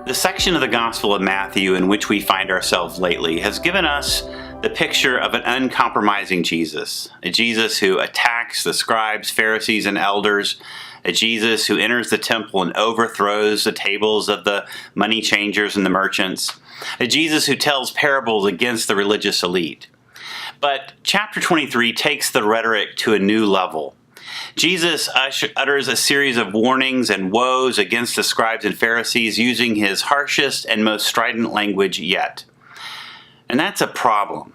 The section of the Gospel of Matthew in which we find ourselves lately has given us the picture of an uncompromising Jesus, a Jesus who attacks the scribes, Pharisees, and elders, a Jesus who enters the temple and overthrows the tables of the money changers and the merchants, a Jesus who tells parables against the religious elite. But chapter 23 takes the rhetoric to a new level. Jesus utters a series of warnings and woes against the scribes and Pharisees using his harshest and most strident language yet. And that's a problem.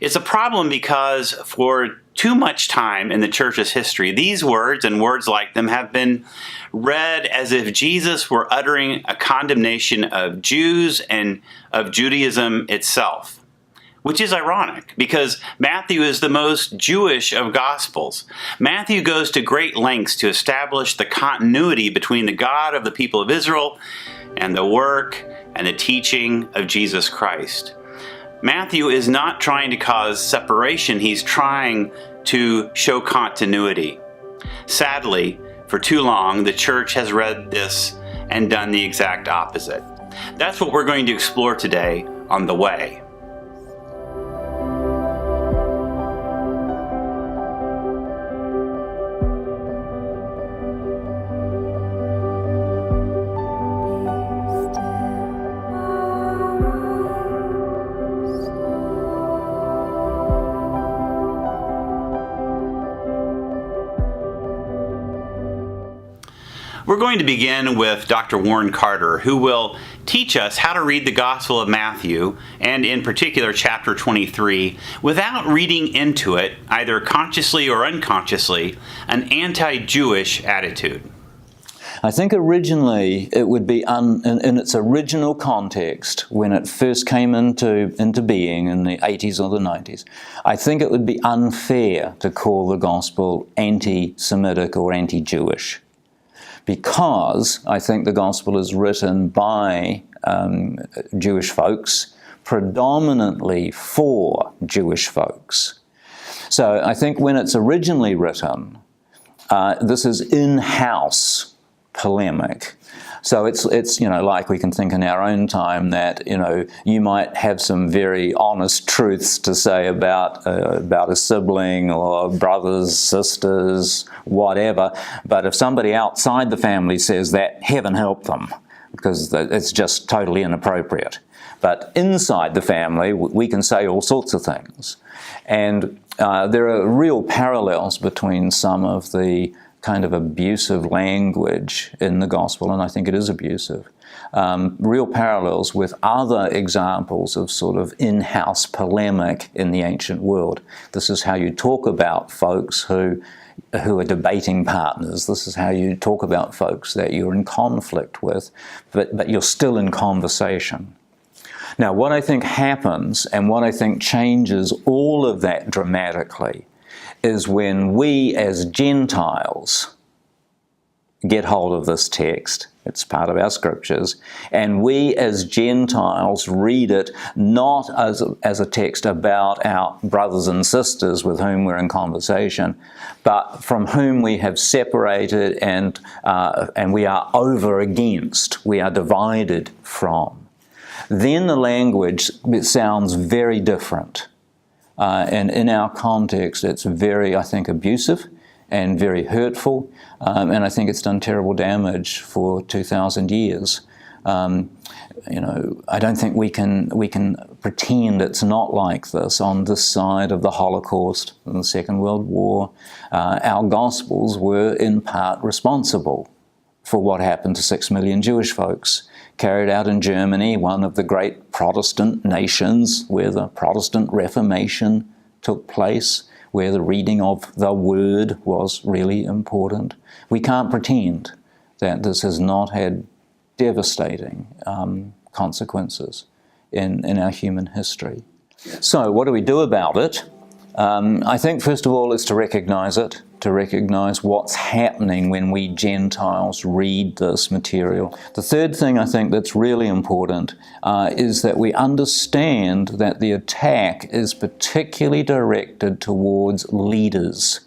It's a problem because for too much time in the church's history, these words and words like them have been read as if Jesus were uttering a condemnation of Jews and of Judaism itself. Which is ironic, because Matthew is the most Jewish of Gospels. Matthew goes to great lengths to establish the continuity between the God of the people of Israel and the work and the teaching of Jesus Christ. Matthew is not trying to cause separation, he's trying to show continuity. Sadly, for too long, the church has read this and done the exact opposite. That's what we're going to explore today on The Way. We're going to begin with Dr. Warren Carter, who will teach us how to read the Gospel of Matthew, and in particular chapter 23, without reading into it, either consciously or unconsciously, an anti-Jewish attitude. I think originally it would be, in its original context, when it first came into being in the 80s or the 90s, I think it would be unfair to call the Gospel anti-Semitic or anti-Jewish. Because I think the Gospel is written by Jewish folks, predominantly for Jewish folks. So I think when it's originally written, this is in-house polemic. So it's like we can think in our own time that you might have some very honest truths to say about a sibling or brothers, sisters, whatever. But if somebody outside the family says that, heaven help them, because it's just totally inappropriate. But inside the family, we can say all sorts of things, and there are real parallels between some of the kind of abusive language in the Gospel, and I think it is abusive. Real parallels with other examples of sort of in-house polemic in the ancient world. This is how you talk about folks who are debating partners. This is how you talk about folks that you're in conflict with, but you're still in conversation. Now, what I think happens, and what I think changes all of that dramatically, is when we as Gentiles get hold of this text, it's part of our scriptures, and we as Gentiles read it not as a text about our brothers and sisters with whom we're in conversation, but from whom we have separated and we are over against, we are divided from. Then the language sounds very different. And in our context, it's very, I think, abusive and very hurtful, and I think it's done terrible damage for 2,000 years. I don't think we can pretend it's not like this on this side of the Holocaust and the Second World War. Our Gospels were in part responsible for what happened to 6 million Jewish folks, carried out in Germany, one of the great Protestant nations where the Protestant Reformation took place, where the reading of the Word was really important. We can't pretend that this has not had devastating consequences in our human history. So what do we do about it? I think first of all is to recognize it, to recognize what's happening when we Gentiles read this material. The third thing I think that's really important is that we understand that the attack is particularly directed towards leaders.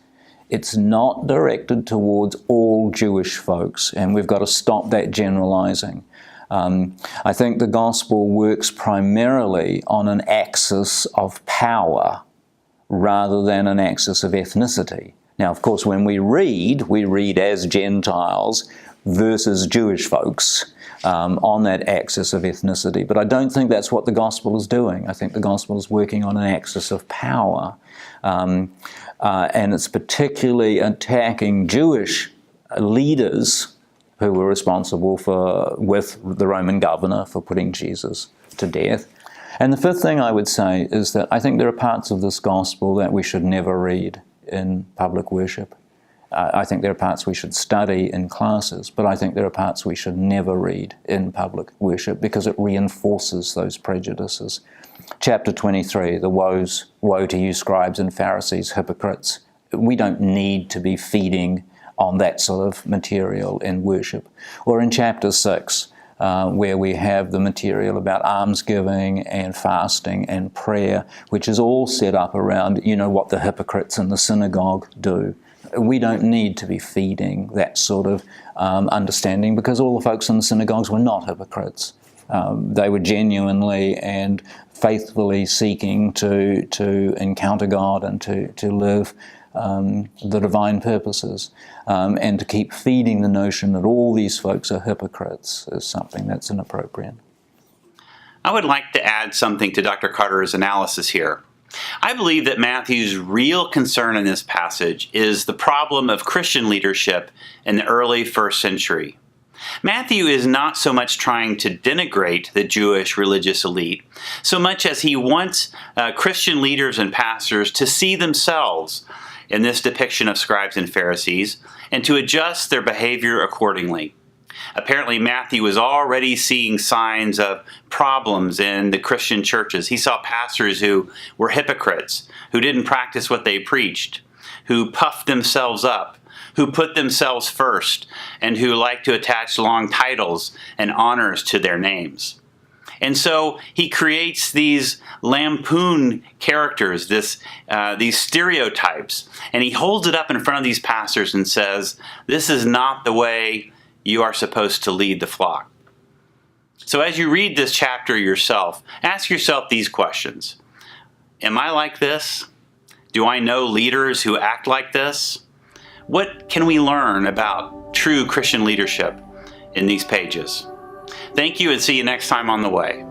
It's not directed towards all Jewish folks, and we've got to stop that generalizing. I think the gospel works primarily on an axis of power rather than an axis of ethnicity. Now, of course, when we read as Gentiles versus Jewish folks on that axis of ethnicity. But I don't think that's what the gospel is doing. I think the gospel is working on an axis of power. And it's particularly attacking Jewish leaders who were responsible with the Roman governor for putting Jesus to death. And the fifth thing I would say is that I think there are parts of this gospel that we should never read in public worship. I think there are parts we should study in classes, but I think there are parts we should never read in public worship because it reinforces those prejudices. Chapter 23, the woes, woe to you scribes and Pharisees, hypocrites. We don't need to be feeding on that sort of material in worship. Or in chapter 6, where we have the material about almsgiving and fasting and prayer, which is all set up around, what the hypocrites in the synagogue do. We don't need to be feeding that sort of understanding because all the folks in the synagogues were not hypocrites. They were genuinely and faithfully seeking to encounter God and to live the divine purposes. And to keep feeding the notion that all these folks are hypocrites is something that's inappropriate. I would like to add something to Dr. Carter's analysis here. I believe that Matthew's real concern in this passage is the problem of Christian leadership in the early first century. Matthew is not so much trying to denigrate the Jewish religious elite, so much as he wants Christian leaders and pastors to see themselves in this depiction of scribes and Pharisees and to adjust their behavior accordingly. Apparently, Matthew was already seeing signs of problems in the Christian churches. He saw pastors who were hypocrites, who didn't practice what they preached, who puffed themselves up, who put themselves first, and who liked to attach long titles and honors to their names. And so he creates these lampoon characters, these stereotypes, and he holds it up in front of these pastors and says, this is not the way you are supposed to lead the flock. So as you read this chapter yourself, ask yourself these questions. Am I like this? Do I know leaders who act like this? What can we learn about true Christian leadership in these pages? Thank you and see you next time on The Way.